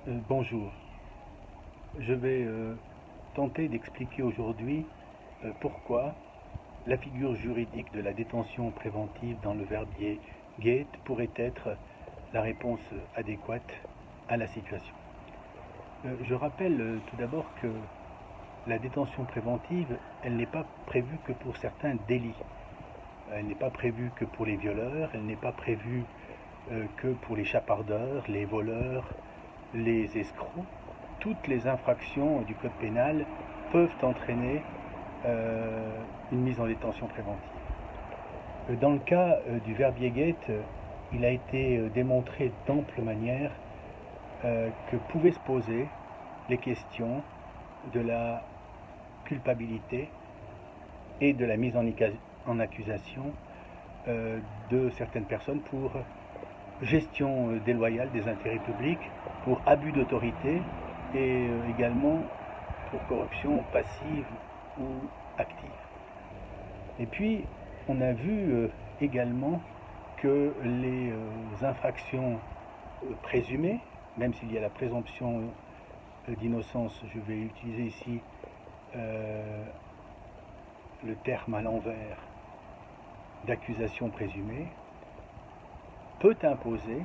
Bonjour. Je vais tenter d'expliquer aujourd'hui pourquoi la figure juridique de la détention préventive dans le verbier Gate pourrait être la réponse adéquate à la situation. Je rappelle tout d'abord que la détention préventive, elle n'est pas prévue que pour certains délits. Elle n'est pas prévue que pour les violeurs, elle n'est pas prévue que pour les chapardeurs, les voleurs, les escrocs. Toutes les infractions du code pénal peuvent entraîner une mise en détention préventive. Dans le cas du verbier Gate, il a été démontré d'ample manière que pouvaient se poser les questions de la culpabilité et de la mise en accusation de certaines personnes pour gestion déloyale des intérêts publics, pour abus d'autorité et également pour corruption passive ou active. Et puis, on a vu également que les infractions présumées, même s'il y a la présomption d'innocence, je vais utiliser ici le terme à l'envers d'accusation présumée, peut imposer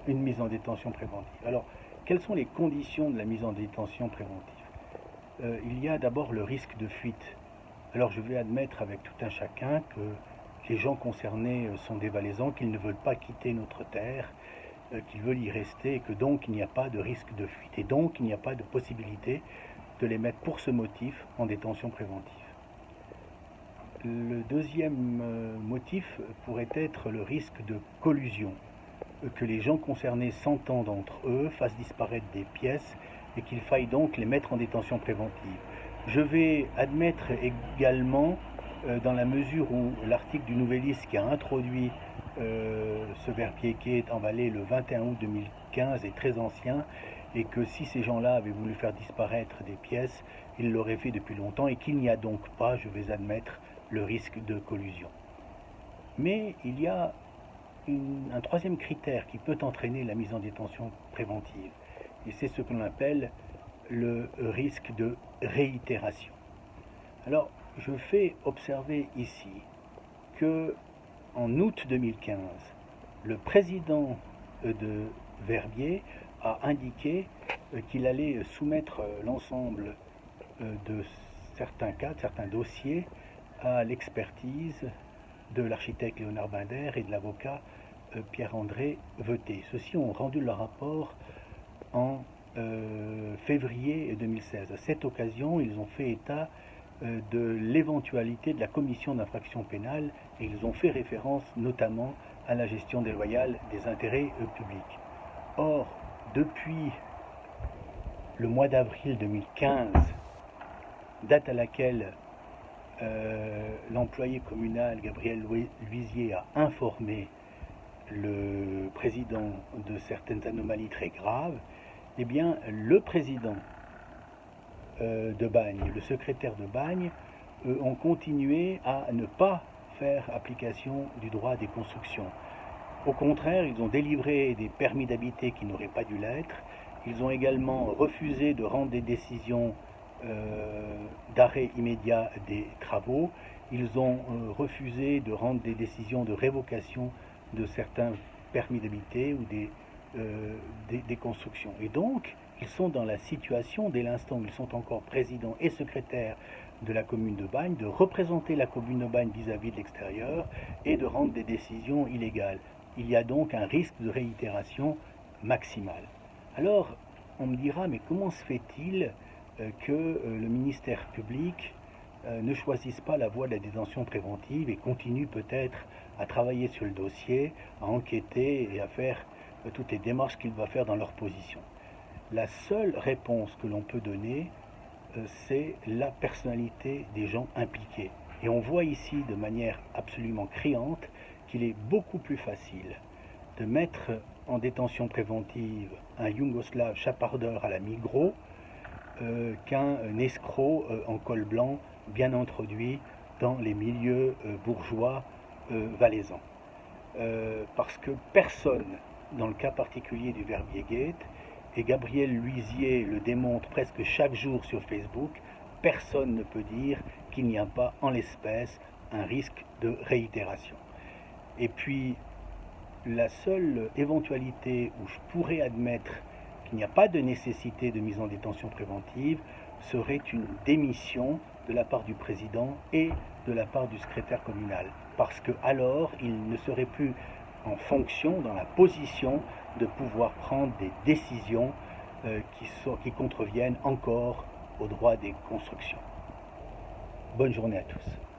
une mise en détention préventive. Alors, quelles sont les conditions de la mise en détention préventive? Il y a d'abord le risque de fuite. Alors, je vais admettre avec tout un chacun que les gens concernés sont des Valaisans, qu'ils ne veulent pas quitter notre terre, qu'ils veulent y rester, et que donc il n'y a pas de risque de fuite, et donc il n'y a pas de possibilité de les mettre pour ce motif en détention préventive. Le deuxième motif pourrait être le risque de collusion, que les gens concernés s'entendent entre eux, fassent disparaître des pièces et qu'il faille donc les mettre en détention préventive. Je vais admettre également, dans la mesure où l'article du Nouvelliste qui a introduit ce verbier qui est emballé le 21 août 2015 est très ancien, et que si ces gens-là avaient voulu faire disparaître des pièces, ils l'auraient fait depuis longtemps, et qu'il n'y a donc pas, je vais admettre, le risque de collusion. Mais il y a un troisième critère qui peut entraîner la mise en détention préventive, et c'est ce que l'on appelle le risque de réitération. Alors, je fais observer ici que en août 2015, le président de Verbier a indiqué qu'il allait soumettre l'ensemble de certains cas, de certains dossiers, à l'expertise de l'architecte Léonard Binder et de l'avocat Pierre-André Veuté. Ceux-ci ont rendu leur rapport en février 2016. À cette occasion, ils ont fait état de l'éventualité de la commission d'infraction pénale, et ils ont fait référence notamment à la gestion déloyale des intérêts publics. Or, depuis le mois d'avril 2015, date à laquelle l'employé communal Gabriel Luisier a informé le président de certaines anomalies très graves, eh bien, le président de Bagne, le secrétaire de Bagne, ont continué à ne pas faire application du droit des constructions. Au contraire, ils ont délivré des permis d'habiter qui n'auraient pas dû l'être. Ils ont également refusé de rendre des décisions d'arrêt immédiat des travaux. Ils ont refusé de rendre des décisions de révocation de certains permis d'habiter ou des constructions. Et donc, ils sont dans la situation, dès l'instant où ils sont encore présidents et secrétaires de la commune de Bagne, de représenter la commune de Bagne vis-à-vis de l'extérieur et de rendre des décisions illégales. Il y a donc un risque de réitération maximale. Alors, on me dira, mais comment se fait-il que le ministère public ne choisisse pas la voie de la détention préventive et continue peut-être à travailler sur le dossier, à enquêter et à faire toutes les démarches qu'il va faire dans leur position? La seule réponse que l'on peut donner, c'est la personnalité des gens impliqués. Et on voit ici de manière absolument criante qu'il est beaucoup plus facile de mettre en détention préventive un Yougoslave chapardeur à la Migros qu'un escroc en col blanc bien introduit dans les milieux bourgeois valaisans. Parce que personne dans le cas particulier du Verbier-Gate, et Gabriel Luisier le démontre presque chaque jour sur Facebook, personne ne peut dire qu'il n'y a pas en l'espèce un risque de réitération. Et puis, la seule éventualité où je pourrais admettre qu'il n'y a pas de nécessité de mise en détention préventive serait une démission de la part du président et de la part du secrétaire communal. Parce que alors, il ne serait plus en dans la position de pouvoir prendre des décisions qui contreviennent encore au droit des constructions. Bonne journée à tous.